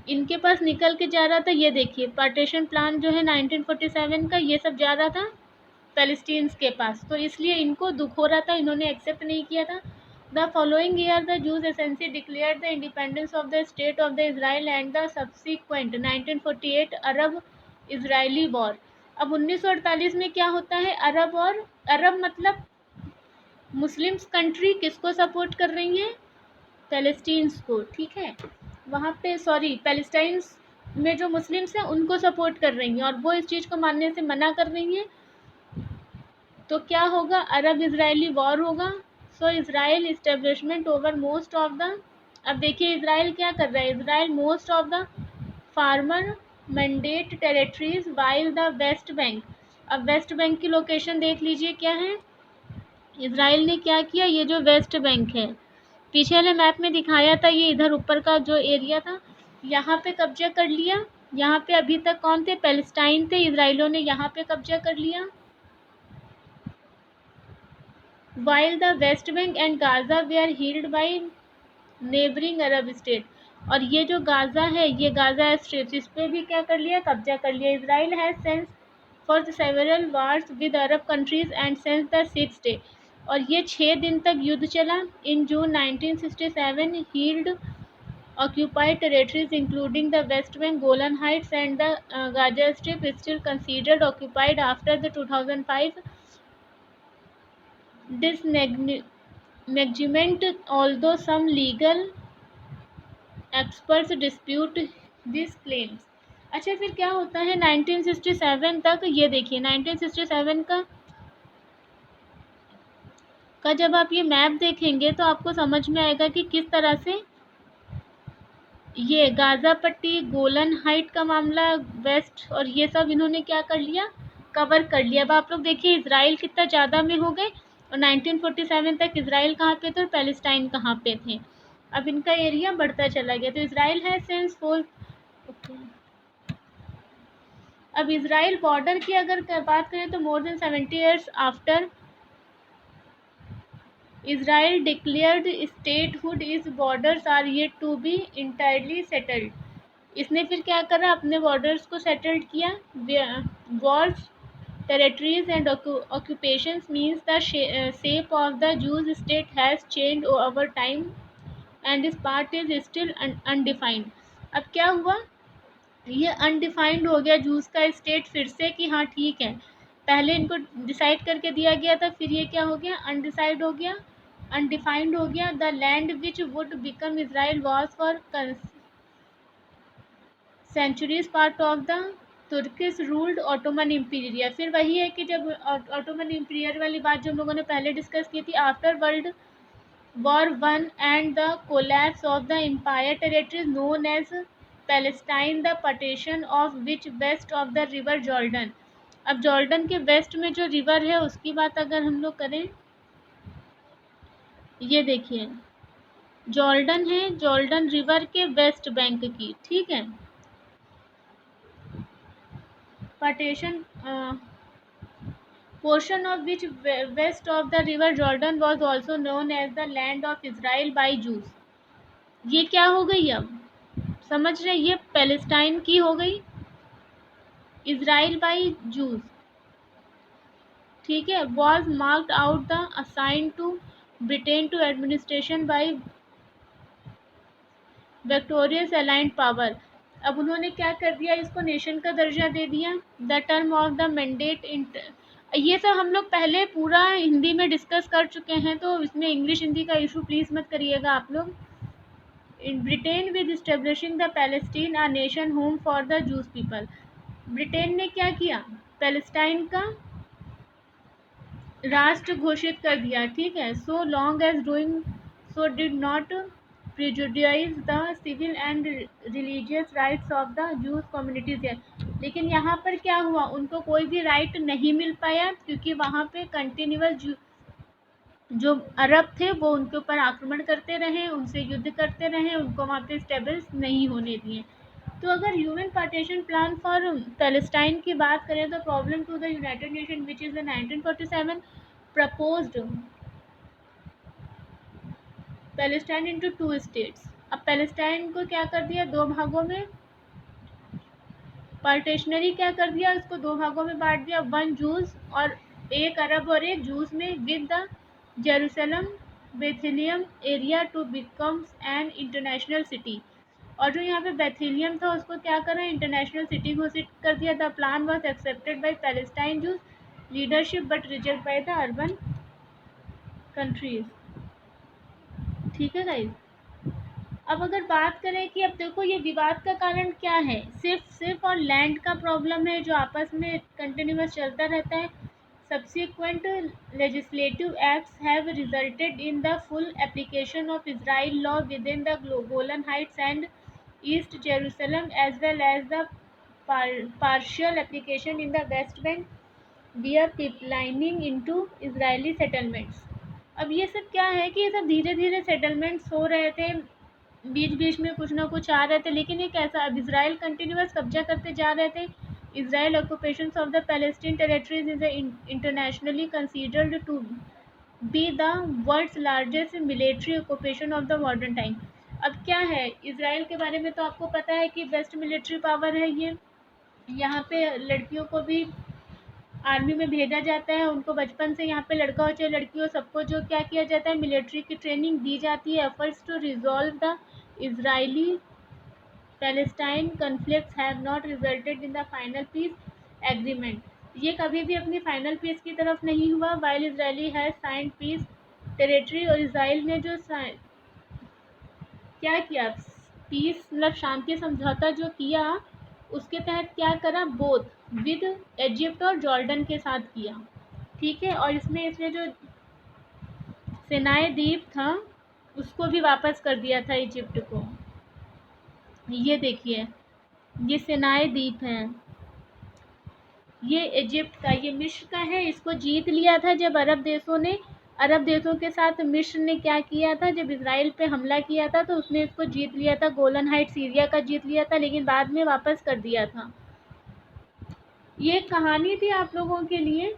इनके पास निकल के जा रहा था। ये देखिए, पार्टीशन प्लान जो है 1947 का, ये सब जा रहा था पैलेस्टीन्स के पास, तो इसलिए इनको दुख हो रहा था, इन्होंने एक्सेप्ट नहीं किया था। The following year the juice essentially declared the independence of the state of the Israel and the subsequent 1948 Arab Israeli war. अब 1948 में क्या होता है? अरब मतलब मुस्लिम्स कंट्री किसको सपोर्ट कर रही हैं? पैलेस्टीन्स को, ठीक है। वहाँ पे पैलेस्टाइन्स में जो मुस्लिम्स हैं उनको सपोर्ट कर रही हैं, और वो इस चीज़ को मानने से मना कर रही हैं, तो क्या होगा? अरब इजरायली वॉर होगा। So Israel establishment over most of the, अब देखिए इजराइल क्या कर रहा है? Israel most of the former mandate territories while the West Bank. अब वेस्ट बैंक की लोकेशन देख लीजिए क्या है। इजराइल ने क्या किया? ये जो वेस्ट बैंक है, पीछे वाले मैप में दिखाया था, ये इधर ऊपर का जो एरिया था, यहाँ पे कब्जा कर लिया। यहाँ पे अभी तक कौन थे? पैलेस्टाइन थे। इजराइलियों ने यहाँ पे कब्जा कर लिया। while the West Bank and Gaza were held by neighboring Arab state। और ये जो गाजा है, ये गाजा स्ट्रिप, इस पे भी क्या कर लिया? कब्जा कर लिया। Israel has sense for several wars with Arab countries and sense the 6th day. और ये 6 दिन तक युद्ध चला। इन जून 1967 heeled occupied territories including the West Bank, Golan Heights and the Gaza Strip still considered occupied after the 2005 disengagement, although some legal experts dispute these claims। अच्छा, फिर क्या होता है 1967 तक? ये देखिए 1967 का जब आप ये मैप देखेंगे तो आपको समझ में आएगा कि किस तरह से ये गाजा पट्टी, गोलन हाइट का मामला, वेस्ट, और ये सब इन्होंने क्या कर लिया? कवर कर लिया। अब आप लोग देखिए इजराइल कितना ज़्यादा में हो गए, और 1947 तक इजराइल कहाँ पे थे और पैलेस्टाइन कहाँ पे थे। अब इनका एरिया बढ़ता चला गया। तो इजराइल है सिंस फोर। अब इजराइल बॉर्डर की अगर बात करें तो more than 70 years after Israel declared statehood, its borders are yet to be entirely settled। इसने फिर क्या करा? अपने बॉर्डर्स को सेटल्ड किया। Wars, territories and occupations means the shape of the Jews state has changed over time and this part is still undefined। अब क्या हुआ? ये अनडिफाइंड हो गया जूस का स्टेट फिर से, कि हाँ ठीक है, पहले इनको डिसाइड करके दिया गया था, फिर ये क्या हो गया? अनडिसाइड हो गया, अनडिफाइंड हो गया। The land which would become Israel was for centuries part of the Turkish ruled Ottoman imperial. फिर वही है कि जब ऑटोमन इम्पीरियर वाली बात जो हम लोगों ने पहले डिस्कस की थी, after World War 1 and the collapse of the empire territories known as Palestine, the partition of which west of the river Jordan. अब जॉर्डन के वेस्ट में जो रिवर है उसकी बात अगर हम लोग करें, ये देखिए जॉर्डन है, जॉर्डन रिवर के वेस्ट बैंक की, ठीक है। Partition portion of which west of the river Jordan was also known as the land of Israel by Jews। ये क्या हो गई? अब समझ रहे, ये पैलेस्टाइन की हो गई, इजराइल बाई जूस, ठीक है। Was marked out the assign to Britain to administration by victorious allied power. अब उन्होंने क्या कर दिया? इसको नेशन का दर्जा दे दिया। The term of the mandate, ये सब हम लोग पहले पूरा हिंदी में डिस्कस कर चुके हैं, तो इसमें इंग्लिश हिंदी का इशू प्लीज़ मत करिएगा आप लोग। In Britain with establishing the Palestine a nation home for the Jews people. Britain ने क्या किया? पैलेस्टाइन का राष्ट्र घोषित कर दिया, ठीक है। So long as doing so did not prejudice the civil and religious rights of the Jews communities. लेकिन यहाँ पर क्या हुआ? उनको कोई भी राइट नहीं मिल पाया, क्योंकि वहाँ पे कंटिन्यूअस जो अरब थे वो उनके ऊपर आक्रमण करते रहे, उनसे युद्ध करते रहे, उनको वहाँ पे स्टेबल्स नहीं होने दिए। तो अगर human partition plan for Palestine की बात करें तो problem to the United Nation which is the 1947 proposed Palestine into 2 states. अब पैलेस्टाइन को क्या कर दिया, 2 भागों में पार्टेशनरी क्या कर दिया, उसको 2 भागों में बांट दिया, 1 जूस और 1 अरब और 1 जूस में, with the Jerusalem Bethlehem area to becomes an international city. और जो यहाँ पे बेथलेहम था उसको क्या करा, इंटरनेशनल सिटी घोषित कर दिया। The plan was accepted by Palestine juice leadership but reject by the urban countries. ठीक है गाइस। अब अगर बात करें कि अब देखो ये विवाद का कारण क्या है, सिर्फ और लैंड का प्रॉब्लम है जो आपस में कंटिन्यूस चलता रहता है। Subsequent legislative acts have resulted in the full application of Israel law with in the Golan Heights and East Jerusalem as well as the partial application in the West Bank via pipelining into Israeli settlements। अब ये सब क्या है कि ये सब धीरे धीरे सेटलमेंट्स हो रहे थे, बीच बीच में कुछ ना कुछ आ रहे थे, लेकिन ये कैसा, अब इसराइल कंटिन्यूस कब्जा करते जा रहे थे। Israel occupation of the Palestine territories is internationally considered to be the world's largest military occupation of the modern time. अब क्या है, इसराइल के बारे में तो आपको पता है कि बेस्ट मिलिट्री पावर है ये। यहाँ पे लड़कियों को भी आर्मी में भेजा जाता है, उनको बचपन से यहाँ पे लड़का हो चाहे लड़की हो सबको जो क्या किया जाता है, मिलिट्री की ट्रेनिंग दी जाती है। Efforts to resolve the Israeli Palestine conflicts have not resulted in the final peace agreement. ये कभी भी अपनी फाइनल पीस की तरफ नहीं हुआ। While Israeli has signed peace territory, और इसराइल ने जो क्या किया, पीस मतलब शांति समझौता जो किया, उसके तहत क्या करा, बोथ विद इजिप्ट और जॉर्डन के साथ किया। ठीक है, और इसने जो सिनाई द्वीप था उसको भी वापस कर दिया था इजिप्ट को। ये देखिए, ये सिनाई द्वीप है, ये इजिप्ट का, ये मिस्र का है, इसको जीत लिया था जब अरब देशों के साथ मिस्र ने क्या किया था, जब इजराइल पे हमला किया था तो उसने इसको जीत लिया था। गोलन हाइट सीरिया का जीत लिया था, लेकिन बाद में वापस कर दिया था। ये कहानी थी आप लोगों के लिए।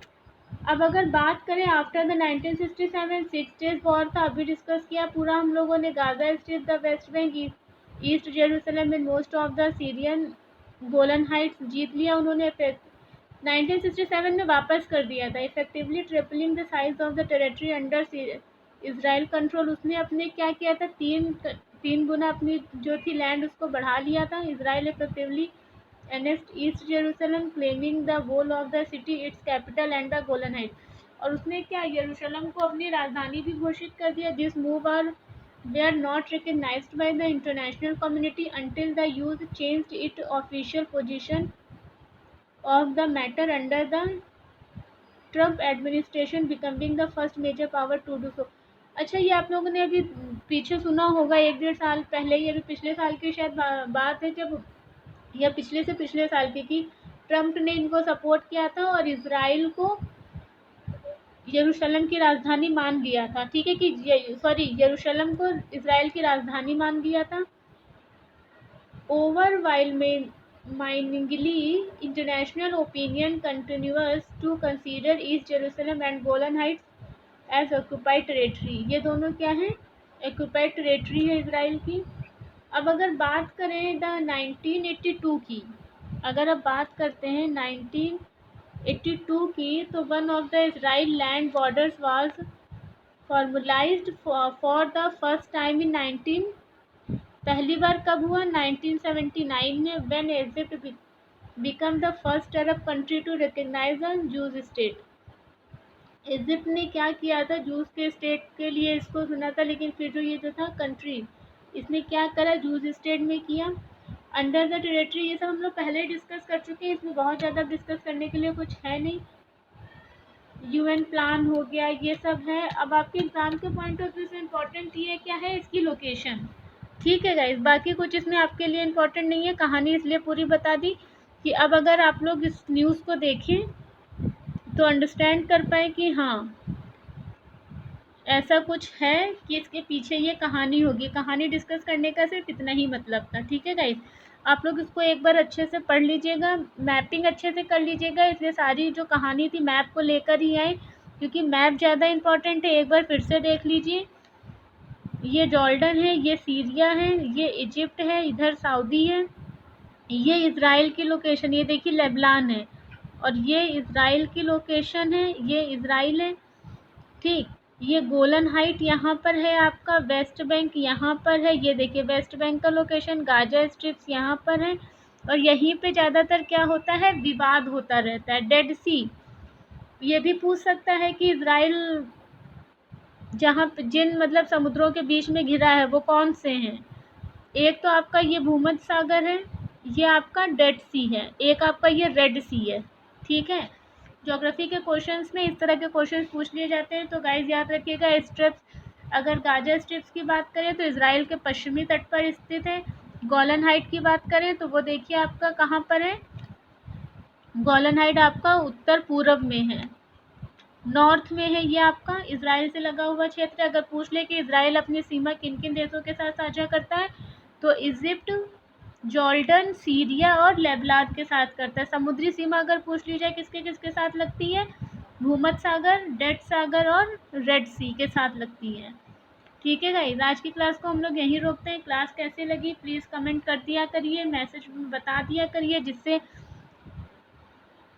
अब अगर बात करें आफ्टर द 1967 6 डेज वॉर था, अभी डिस्कस किया पूरा हम लोगों ने। Gaza Strip, the West Bank, East Jerusalem and most of the Syrian Golan Heights जीत लिया उन्होंने। 1967 में वापस कर दिया था, effectively tripling the size of the territory under Israel control. उसने अपने क्या किया था, तीन गुना अपनी जो थी लैंड उसको बढ़ा लिया था। Israel effectively annexed East Jerusalem, claiming the whole of the city, its capital and the Golan Heights। और उसने क्या, यरूशलेम को अपनी राजधानी भी घोषित कर दिया। This move were not recognized by the international community until the US changed its official position of the matter under the Trump administration, becoming the first major power to do so। अच्छा, ये आप लोगों ने अभी पीछे सुना होगा 1-1.5 साल पहले, ये अभी पिछले साल की शायद बात है, जब या पिछले से पिछले साल की ट्रम्प ने इनको सपोर्ट किया था और इसराइल को यरूशलेम की राजधानी मान लिया था। ठीक है, कि यरूशलेम को इसराइल की राजधानी मान लिया था। Overwhelmingly, international opinion continues to consider East Jerusalem and Golan Heights as occupied territory। ये दोनों क्या है, occupied territory है इसराइल की। अब अगर बात करें द 1982 की, अगर अब बात करते हैं 1982 की, तो one of the Israel land borders was formalised for the first time in 19, पहली बार कब हुआ, 1979 में, when Egypt become the first Arab country to recognise the Jews state. Egypt ने क्या किया था, जूस के स्टेट के लिए इसको सुना था, लेकिन फिर जो ये जो था कंट्री, इसने क्या करा, जूस स्टेट में किया अंडर द टेरिटरी। ये सब हम लोग पहले डिस्कस कर चुके हैं, इसमें बहुत ज़्यादा डिस्कस करने के लिए कुछ है नहीं। यूएन प्लान हो गया, ये सब है। अब आपके एग्जाम के पॉइंट ऑफ व्यू से इम्पोर्टेंट ये क्या है, इसकी लोकेशन। ठीक है गाइस, बाकी कुछ इसमें आपके लिए इम्पोर्टेंट नहीं है। कहानी इसलिए पूरी बता दी कि अब अगर आप लोग इस न्यूज़ को देखें तो अंडरस्टैंड कर पाए कि हाँ ऐसा कुछ है, कि इसके पीछे ये कहानी होगी। कहानी डिस्कस करने का सिर्फ इतना ही मतलब था। ठीक है गाइस, आप लोग इसको एक बार अच्छे से पढ़ लीजिएगा, मैपिंग अच्छे से कर लीजिएगा, इसलिए सारी जो कहानी थी मैप को लेकर ही आई, क्योंकि मैप ज़्यादा इम्पोर्टेंट है। एक बार फिर से देख लीजिए, ये जॉर्डन है, ये सीरिया है, ये इजिप्ट है, इधर सऊदी है, ये इज़राइल की लोकेशन, ये देखिए लेबनान है, और ये इज़राइल की लोकेशन है, ये इज़राइल है, ठीक। ये गोलन हाइट यहाँ पर है, आपका वेस्ट बैंक यहाँ पर है, ये देखिए वेस्ट बैंक का लोकेशन, गाजा स्ट्रिप्स यहाँ पर है, और यहीं पे ज़्यादातर क्या होता है, विवाद होता रहता है। डेड सी, ये भी पूछ सकता है कि इज़राइल जहाँ जिन मतलब समुद्रों के बीच में घिरा है वो कौन से हैं। एक तो आपका ये भूमध्य सागर है, ये आपका डेड सी है, एक आपका ये रेड सी है, ठीक है। ज्योग्राफी के क्वेश्चंस में इस तरह के क्वेश्चंस पूछ लिए जाते हैं। तो गाइज याद रखिएगा, स्ट्रिप्स, अगर गाजा स्ट्रिप्स की बात करें तो इज़राइल के पश्चिमी तट पर स्थित है। गोलन हाइट की बात करें तो वो देखिए आपका कहाँ पर है, गोलन हाइट आपका उत्तर पूर्व में है, नॉर्थ में है, ये आपका इज़राइल से लगा हुआ क्षेत्र। अगर पूछ ले कि इज़राइल अपनी सीमा किन किन देशों के साथ साझा करता है, तो इजिप्ट, जॉर्डन, सीरिया और लेबनान के साथ करता है। समुद्री सीमा अगर पूछ ली जाए किसके किसके साथ लगती है, भूमध्य सागर, डेड सागर और रेड सी के साथ लगती है, ठीक है गाइस। आज की क्लास को हम लोग यहीं रोकते हैं। क्लास कैसे लगी प्लीज़ कमेंट कर दिया करिए, मैसेज में बता दिया करिए, जिससे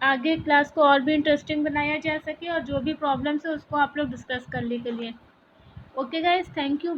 आगे क्लास को और भी इंटरेस्टिंग बनाया जा सके, और जो भी प्रॉब्लम्स है उसको आप लोग डिस्कस करने के लिए। Okay guys, thank you.